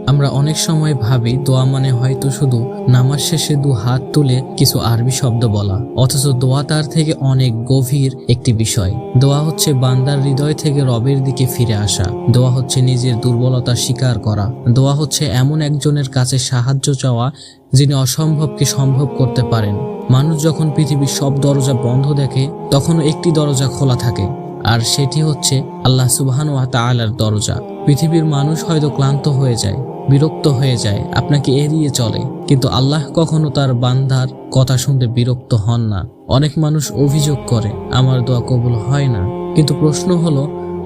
আমরা অনেক সময় ভাবি দোয়া মানে হয়তো শুধু নামাজ শেষে দু হাত তুলে কিছু আরবি শব্দ বলা, অথচ দোয়া তার থেকে অনেক গভীর একটি বিষয়। দোয়া হচ্ছে বান্দার হৃদয় থেকে রবের দিকে ফিরে আসা। দোয়া হচ্ছে নিজের দুর্বলতা স্বীকার করা। দোয়া হচ্ছে এমন একজনের কাছে সাহায্য চাওয়া যিনি অসম্ভবকে সম্ভব করতে পারেন। মানুষ যখন পৃথিবীর সব দরজা বন্ধ দেখে তখনও একটি দরজা খোলা থাকে, আর সেটি হচ্ছে আল্লাহ সুবহানাহু ওয়া তাআলার দরজা। পৃথিবীর মানুষ হয়তো ক্লান্ত হয়ে যায়, বিরক্ত হয়ে যায়, আপনাকে এড়িয়ে চলে, কিন্তু আল্লাহ কখনো তার বান্দার কথা শুনতে বিরক্ত হন না। অনেক মানুষ অভিযোগ করে আমার দোয়া কবুল হয় না, কিন্তু প্রশ্ন হলো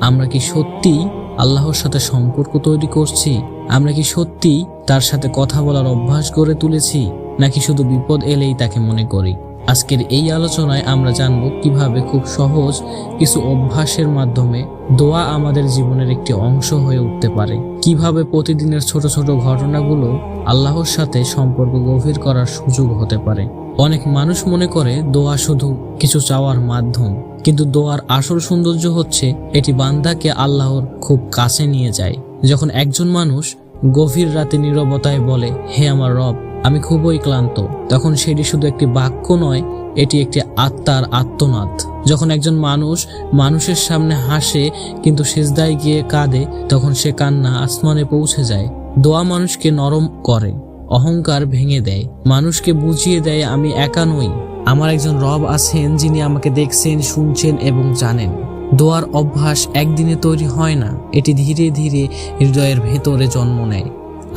আমরা কি সত্যিই আল্লাহর সাথে সম্পর্ক তৈরি করছি? আমরা কি সত্যিই তার সাথে কথা বলার অভ্যাস গড়ে তুলেছি, নাকি শুধু বিপদ এলেই তাকে মনে করি? আজকের এই আলোচনায় আমরা জানব কিভাবে খুব সহজ কিছু অভ্যাসের মাধ্যমে দোয়া আমাদের জীবনের একটি অংশ হয়ে উঠতে পারে, কিভাবে প্রতিদিনের ছোট ছোট ঘটনাগুলো আল্লাহর সাথে সম্পর্ক গভীর করার সুযোগ হতে পারে। অনেক মানুষ মনে করে দোয়া শুধু কিছু চাওয়ার মাধ্যম, কিন্তু দোয়ার আসল সৌন্দর্য হচ্ছে এটি বান্দাকে আল্লাহর খুব কাছে নিয়ে যায়। যখন একজন মানুষ গভীর রাতে নীরবতায় বলে, হে আমার রব, আমি খুবই ক্লান্ত, তখন সেটি শুধু একটি বাক্য নয়, এটি একটি আত্মার আর্তনাদ। যখন একজন মানুষ মানুষের সামনে হাসে কিন্তু সিজদায় গিয়ে কাঁদে, তখন সে কান্না আসমানে পৌঁছে যায়। দোয়া মানুষকে নরম করে, অহংকার ভেঙে দেয়, মানুষকে বুঝিয়ে দেয় আমি একা নই, আমার একজন রব আছেন যিনি আমাকে দেখছেন, শুনছেন এবং জানেন। দোয়ার অভ্যাস একদিনে তৈরি হয় না, এটি ধীরে ধীরে হৃদয়ের ভেতরে জন্ম নেয়।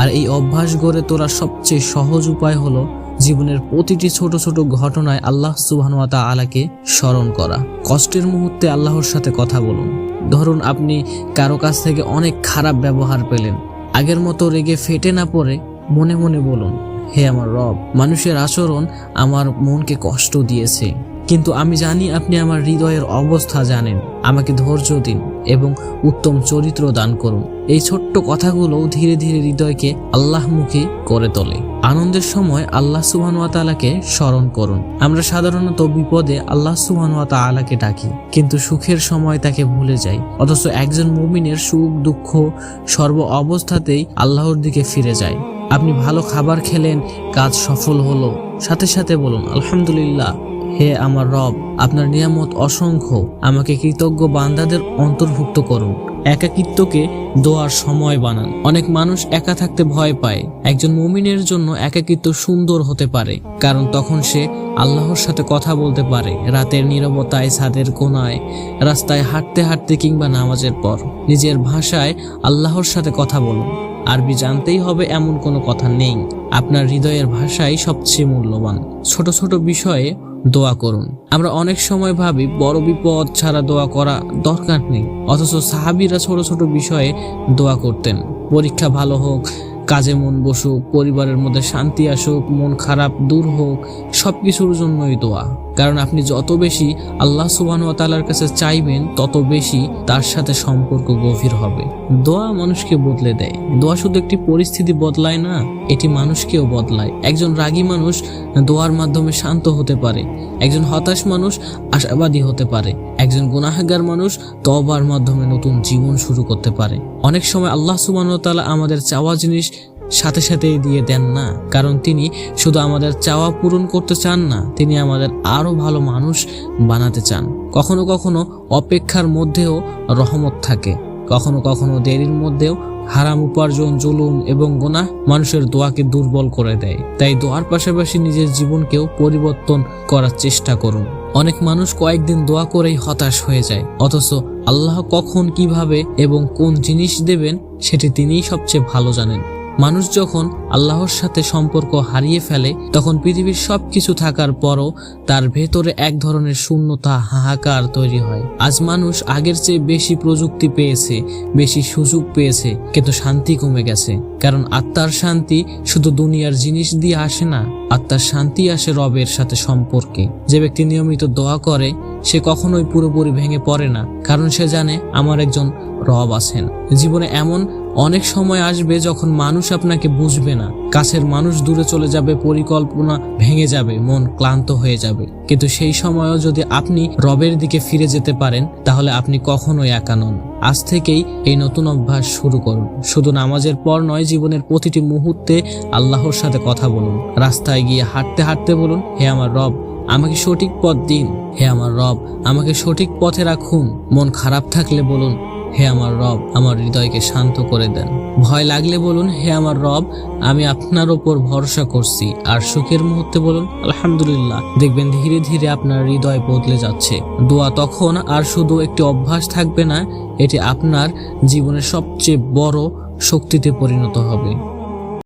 আর এই অভ্যাস গড়ে তোলার সবচেয়ে সহজ উপায় হলো জীবনের প্রতিটি ছোট ছোট ঘটনায় আল্লাহ সুবহানাহু ওয়া তাআলাকে স্মরণ করা। কষ্টের মুহূর্তে আল্লাহর সাথে কথা বলুন। ধরুন আপনি কারো কাছ থেকে অনেক খারাপ ব্যবহার পেলেন, আগের মতো রেগে ফেটে না পড়ে মনে মনে বলুন, হে আমার রব, মানুষের আচরণ আমার মনকে কষ্ট দিয়েছে, কিন্তু আমি জানি আপনি আমার হৃদয়ের অবস্থা জানেন, আমাকে ধৈর্য দিন এবং উত্তম চরিত্র দান করুন। এই ছোট্ট কথাগুলো ধীরে ধীরে হৃদয়কে আল্লাহমুখী করে তোলে। আনন্দের সময় আল্লাহ সুবহানাহু ওয়া তাআলাকে স্মরণ করুন। আমরা সাধারণত বিপদে আল্লাহ সুবহানাহু ওয়া তাআলাকে ডাকি, কিন্তু সুখের সময় তাকে ভুলে যাই। অথচ একজন মুমিনের সুখ দুঃখ সর্ব অবস্থাতেই আল্লাহর দিকে ফিরে যায়। আপনি ভালো খাবার খেলেন, কাজ সফল হলো, সাথে সাথে বলুন আলহামদুলিল্লাহ, হে আমার রব, আপনার নিয়ামত অসংখ্য, আমাকে কৃতজ্ঞ বান্দাদের অন্তর্ভুক্ত করুন। একাকিত্বকে দোয়ার সময় বানান। অনেক মানুষ একা থাকতে ভয় পায়। একজন মুমিনের জন্য একাকিত্ব সুন্দর হতে পারে, কারণ তখন সে আল্লাহর সাথে কথা বলতে পারে। রাতের নীরবতায়, ছাদের কোণায়, রাস্তায় হাঁটতে হাঁটতে কিংবা নামাজের পর নিজের ভাষায় আল্লাহর সাথে কথা বলুন। আরবি জানতেই হবে এমন কোনো কথা নেই, আপনার হৃদয়ের ভাষাই সবচেয়ে মূল্যবান। ছোট ছোট বিষয়ে দোয়া করুন। আমরা অনেক সময় ভাবি বড় বিপদ ছাড়া দোয়া করা দরকার নেই, অথচ সাহাবীরা ছোট ছোট বিষয়ে দোয়া করতেন। পরীক্ষা ভালো হোক, কাজে মন বসুক, পরিবারের মধ্যে শান্তি আসুক, মন খারাপ দূর হোক, সবকিছুর জন্যই দোয়া। কারণ আপনি যত বেশি আল্লাহ সুবহানাহু ওয়া তাআলার কাছে চাইবেন, তত বেশি তার সাথে সম্পর্ক গভীর হবে। দোয়া মানুষকে বদলে দেয়। দোয়া শুধু একটি পরিস্থিতি বদলায় না, এটি মানুষকেও বদলায়। একজন রাগী মানুষ দোয়ার মাধ্যমে শান্ত হতে পারে, একজন হতাশ মানুষ আশাবাদী হতে পারে, একজন গুনাহগার মানুষ তওবার মাধ্যমে নতুন জীবন শুরু করতে পারে। অনেক সময় আল্লাহ সুবহানাহু ওয়া তাআলা আমাদের চাওয়া জিনিস সাথে সাথে দিয়ে দেন না, কারণ তিনি শুধু আমাদের চাওয়া পূরণ করতে চান না, তিনি আমাদের আরো ভালো মানুষ বানাতে চান। কখনো কখনো অপেক্ষার মধ্যেও রহমত থাকে, কখনো কখনো দেরির মধ্যেও হারাম উপার্জন, জুলুম এবং গুনাহ মানুষের দোয়াকে দুর্বল করে দেয়। তাই দোয়ার পাশাপাশি নিজের জীবনকেও পরিবর্তন করার চেষ্টা করুন। অনেক মানুষ কয়েকদিন দোয়া করেই হতাশ হয়ে যায়, অথচ আল্লাহ কখন, কিভাবে এবং কোন জিনিস দেবেন সেটি তিনিই সবচেয়ে ভালো জানেন। মানুষ যখন আল্লাহর সাথে সম্পর্ক হারিয়ে ফেলে, তখন পৃথিবীর সবকিছু থাকার পরও তার ভেতরে এক ধরনের শূন্যতা, হাহাকার তৈরি হয়। আজ মানুষ আগের চেয়ে বেশি প্রযুক্তি পেয়েছে, বেশি সুযোগ পেয়েছে, কিন্তু শান্তি কমে গেছে। কারণ আত্মার শান্তি শুধু দুনিয়ার জিনিস দিয়ে আসে না, আত্মার শান্তি আসে রবের সাথে সম্পর্কে। যে ব্যক্তি নিয়মিত দোয়া করে সে কখনোই পুরোপুরি ভেঙে পড়ে না, কারণ সে জানে আমার একজন রব আছেন। জীবনে এমন অনেক সময় আসবে যখন মানুষ আপনাকে বুঝবে না, কাছের মানুষ দূরে চলে যাবে, পরিকল্পনা ভেঙে যাবে, মন ক্লান্ত হয়ে যাবে, কিন্তু সেই সময়ও যদি আপনি রবের দিকে ফিরে যেতে পারেন, তাহলে আপনি কখনোই একা নন। আজ থেকেই এই নতুন অভ্যাস শুরু করুন। শুধু নামাজের পর নয়, জীবনের প্রতিটি মুহূর্তে আল্লাহর সাথে কথা বলুন। রাস্তায় গিয়ে হাঁটতে হাঁটতে বলুন, হে আমার রব, আমাকে সঠিক পথ দিন। হে আমার রব, আমাকে সঠিক পথে রাখুন। মন খারাপ থাকলে বলুন, হে আমার রব, আমার হৃদয়কে শান্ত করে দেন। ভয় লাগলে বলুন, হে আমার রব, আমি আপনার ওপর ভরসা করছি। আর সুখের মুহূর্তে বলুন, আলহামদুলিল্লাহ। দেখবেন ধীরে ধীরে আপনার হৃদয় বদলে যাচ্ছে। দোয়া তখন আর শুধু একটি অভ্যাস থাকবে না, এটি আপনার জীবনের সবচেয়ে বড় শক্তিতে পরিণত হবে।